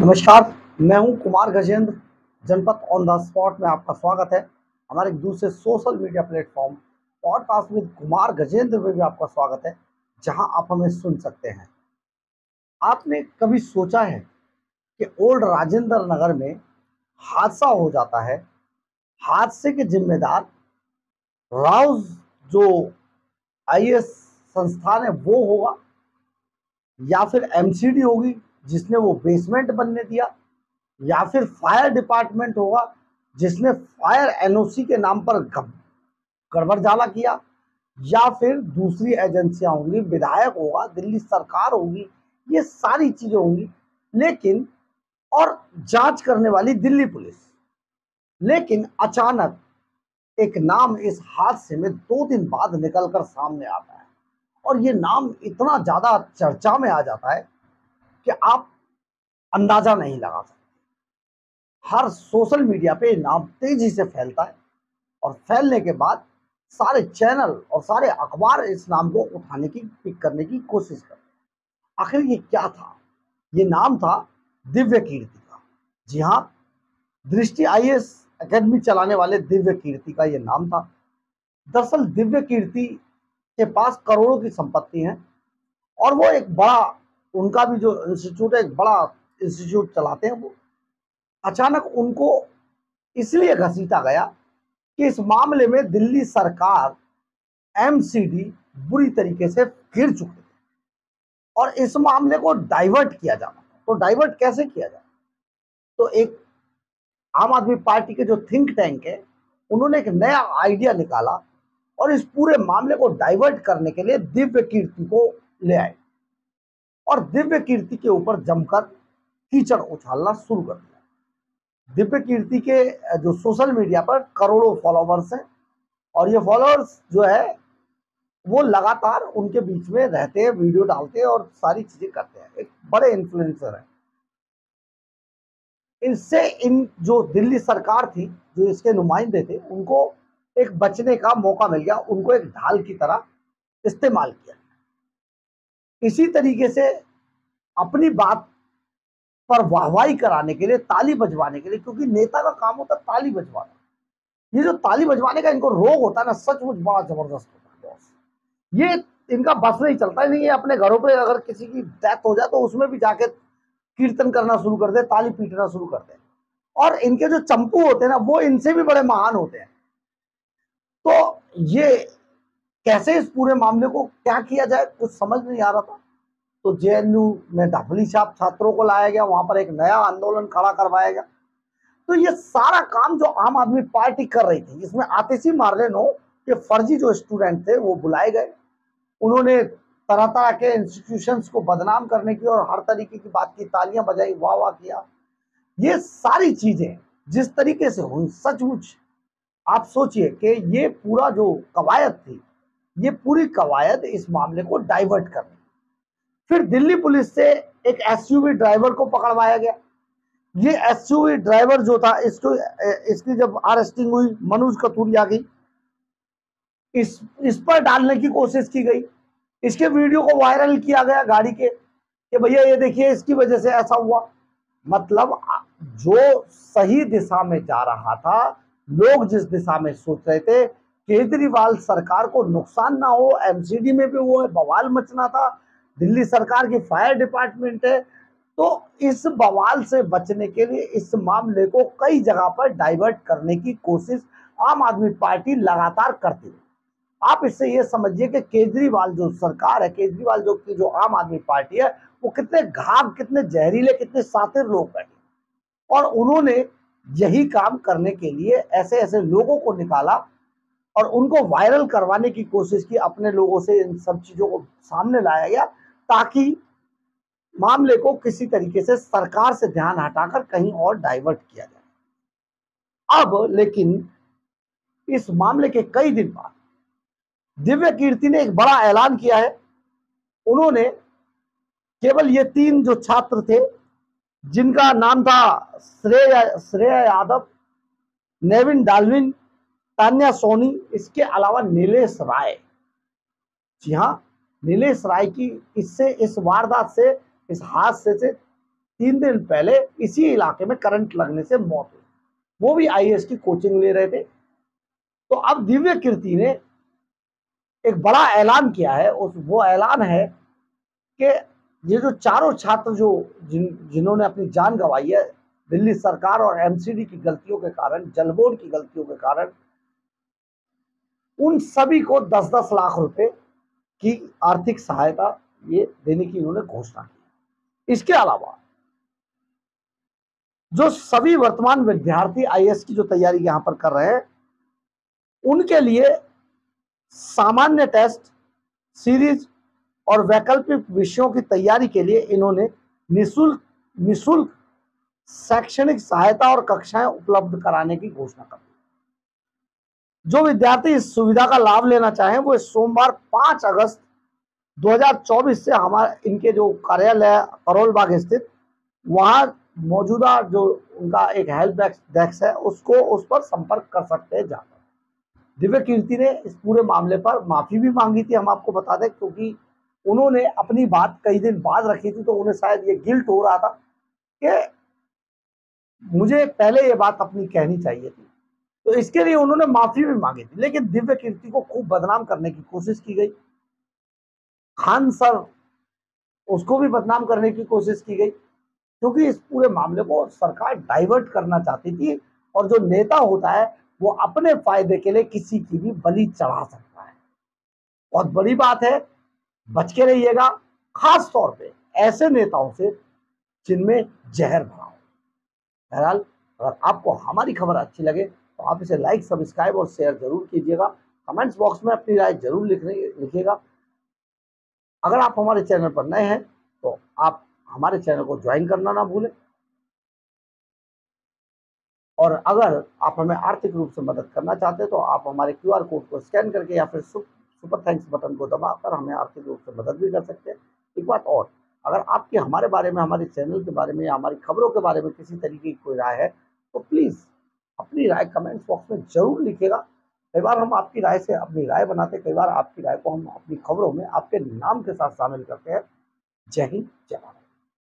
नमस्कार, मैं हूं कुमार गजेंद्र। जनपद ऑन द स्पॉट में आपका स्वागत है। हमारे एक दूसरे social media platform podcast with Kumar Gajendra में भी आपका स्वागत है, जहां आप हमें सुन सकते हैं। आपने कभी सोचा है कि ओल्ड राजेंद्र नगर में हादसा हो जाता है, हादसे के जिम्मेदार राउज जो आईएएस संस्थान है वो होगा, या फिर एमसीडी होगी जिसने वो बेसमेंट बनने दिया, या फिर फायर डिपार्टमेंट होगा जिसने फायर एनओसी के नाम पर गड़बड़झाला किया, या फिर दूसरी एजेंसियां होंगी, विधायक होगा, दिल्ली सरकार होगी, ये सारी चीजें होंगी। लेकिन और जांच करने वाली दिल्ली पुलिस। लेकिन अचानक एक नाम इस हादसे में 2 दिन बाद निकलकर सामने आता है, और ये नाम इतना ज्यादा चर्चा में आ जाता है कि आप अंदाजा नहीं लगा सकते। हर सोशल मीडिया पे नाम तेजी से फैलता है, और फैलने के बाद सारे चैनल और सारे अखबार इस नाम को उठाने की, पिक करने की कोशिश करते हैं। आखिर ये क्या था? ये नाम था दिव्य कीर्ति का। जी हाँ, दृष्टि आईएएस एकेडमी चलाने वाले दिव्य कीर्ति का ये नाम था। दरअसल दिव्य कीर्ति के पास करोड़ों की संपत्ति है, और वो एक बड़ा, उनका भी जो इंस्टीट्यूट है, एक बड़ा इंस्टीट्यूट चलाते हैं वो। अचानक उनको इसलिए घसीटा गया कि इस मामले में दिल्ली सरकार, एमसीडी बुरी तरीके से गिर चुके थे, और इस मामले को डाइवर्ट किया जाना। तो डाइवर्ट कैसे किया जाए? तो एक आम आदमी पार्टी के जो थिंक टैंक है, उन्होंने एक नया आइडिया निकाला, और इस पूरे मामले को डाइवर्ट करने के लिए दिव्य कीर्ति को ले आए, और दिव्य कीर्ति के ऊपर जमकर कीचड़ उछालना शुरू कर दिया। दिव्य कीर्ति के जो सोशल मीडिया पर करोड़ों फॉलोवर्स हैं, और ये फॉलोअर्स जो है वो लगातार उनके बीच में रहते हैं, वीडियो डालते हैं और सारी चीजें करते हैं। एक बड़े इन्फ्लुएंसर हैं। इनसे इन जो दिल्ली सरकार थी, जो इसके नुमाइंदे थे, उनको एक बचने का मौका मिल गया, उनको एक ढाल की तरह इस्तेमाल किया। इसी तरीके से अपनी बात पर वाहवाही कराने के लिए, ताली बजवाने के लिए, क्योंकि नेता का काम होता है ताली बजवाना। ये जो ताली बजवाने का इनको रोग होता है ना, सचमुच बड़ा जबरदस्त होता है बॉस। ये इनका बस नहीं चलता है। नहीं, ये अपने घरों पे अगर किसी की डेथ हो जाए तो उसमें भी जाके कीर्तन करना शुरू कर दे, ताली पीटना शुरू कर दे। और इनके जो चंपू होते हैं ना, वो इनसे भी बड़े महान होते हैं। तो ये कैसे इस पूरे मामले को क्या किया जाए, कुछ समझ नहीं आ रहा था। तो जेएनयू में ढपली छाप छात्रों को लाया गया, वहां पर एक नया आंदोलन खड़ा करवाया गया। तो ये सारा काम जो आम आदमी पार्टी कर रही थी, इसमें आतिशी मार्लेनो के फर्जी जो स्टूडेंट थे वो बुलाए गए। उन्होंने तरह तरह के इंस्टीट्यूशंस को बदनाम करने की और हर तरीके की बात की, तालियां बजाई, वाह वाह किया। ये सारी चीजें जिस तरीके से हुई, सचमुच आप सोचिए कि ये पूरा जो कवायद थी, ये पूरी कवायद इस मामले को डाइवर्ट करने। फिर दिल्ली पुलिस से एक एसयूवी ड्राइवर को पकड़वाया गया। ये एसयूवी ड्राइवर जो था, इसकी जब अरेस्टिंग हुई, मनोज कथुरिया की, इस पर डालने की कोशिश की गई। इसके वीडियो को वायरल किया गया गाड़ी के, कि भैया ये देखिए इसकी वजह से ऐसा हुआ। मतलब जो सही दिशा में जा रहा था, लोग जिस दिशा में सोच रहे थे, केजरीवाल सरकार को नुकसान ना हो, एमसीडी में भी वो बवाल मचना था, दिल्ली सरकार की फायर डिपार्टमेंट है, तो इस बवाल से बचने के लिए इस मामले को कई जगह पर डाइवर्ट करने की कोशिश आम आदमी पार्टी लगातार करती है। आप इससे ये समझिए कि केजरीवाल जो सरकार है, केजरीवाल जो आम आदमी पार्टी है, वो कितने घाव, कितने जहरीले, कितने शातिर लोग बैठे, और उन्होंने यही काम करने के लिए ऐसे ऐसे लोगों को निकाला और उनको वायरल करवाने की कोशिश की। अपने लोगों से इन सब चीजों को सामने लाया गया, ताकि मामले को किसी तरीके से सरकार से ध्यान हटाकर कहीं और डाइवर्ट किया जाए। अब लेकिन इस मामले के कई दिन बाद दिव्य कीर्ति ने एक बड़ा ऐलान किया है। उन्होंने केवल ये 3 जो छात्र थे, जिनका नाम था श्रेय यादव, नेविन डाल्विन, तान्या सोनी, इसके अलावा नीलेश राय। जी हाँ, नीलेश राय की इस वारदात से, इस हादसे से 3 दिन पहले इसी इलाके में करंट लगने से मौत हुई, वो भी आईएएस की कोचिंग ले रहे थे। तो अब दिव्य कीर्ति ने एक बड़ा ऐलान किया है, वो ऐलान है कि ये जो चारों छात्र जिन्होंने अपनी जान गंवाई है दिल्ली सरकार और एमसीडी की गलतियों के कारण, जल बोर्ड की गलतियों के कारण, उन सभी को 10-10 लाख रुपए की आर्थिक सहायता ये देने की उन्होंने घोषणा की। इसके अलावा जो सभी वर्तमान विद्यार्थी आईएएस की जो तैयारी यहां पर कर रहे हैं, उनके लिए सामान्य टेस्ट सीरीज और वैकल्पिक विषयों की तैयारी के लिए इन्होंने निःशुल्क शैक्षणिक सहायता और कक्षाएं उपलब्ध कराने की घोषणा कर दी। जो विद्यार्थी इस सुविधा का लाभ लेना चाहें वो इस सोमवार 5 अगस्त 2024 से हमारे इनके जो कार्यालय है करोल बाग स्थित, वहां मौजूदा जो उनका एक हेल्प डेस्क है उस पर संपर्क कर सकते हैं जाकर। दिव्य कीर्ति ने इस पूरे मामले पर माफी भी मांगी थी, हम आपको बता दें, क्योंकि उन्होंने अपनी बात कई दिन बाद रखी थी, तो उन्हें शायद ये गिल्ट हो रहा था कि मुझे पहले ये बात अपनी कहनी चाहिए थी, तो इसके लिए उन्होंने माफी भी मांगी थी। लेकिन दिव्य कीर्ति को खूब बदनाम करने की कोशिश की गई, खान सर उसको भी बदनाम करने की कोशिश की गई, क्योंकि इस पूरे मामले को सरकार डाइवर्ट करना चाहती थी। और जो नेता होता है वो अपने फायदे के लिए किसी की भी बलि चढ़ा सकता है। बहुत बड़ी बात है, बच के रहिएगा, खास तौर पे ऐसे नेताओं से जिनमें जहर भरा हो। बहरहाल, अगर आपको हमारी खबर अच्छी लगे तो आप इसे लाइक, सब्सक्राइब और शेयर जरूर कीजिएगा। कमेंट्स बॉक्स में अपनी राय जरूर लिखिएगा। अगर आप हमारे चैनल पर नए हैं तो आप हमारे चैनल को ज्वाइन करना ना भूलें। और अगर आप हमें आर्थिक रूप से मदद करना चाहते हैं तो आप हमारे क्यूआर कोड को स्कैन करके या फिर सुपर थैंक्स बटन को दबाकर हमें आर्थिक रूप से मदद भी कर सकते हैं। एक बात और, अगर आपकी हमारे बारे में, हमारे चैनल के बारे में या हमारी खबरों के बारे में किसी तरीके की कोई राय है तो प्लीज़ अपनी राय कमेंट्स बॉक्स में जरूर लिखिएगा। कई बार हम आपकी राय से अपनी राय बनाते, कई बार आपकी राय को हम अपनी खबरों में आपके नाम के साथ शामिल करते हैं। जय हिंद, जय भारत।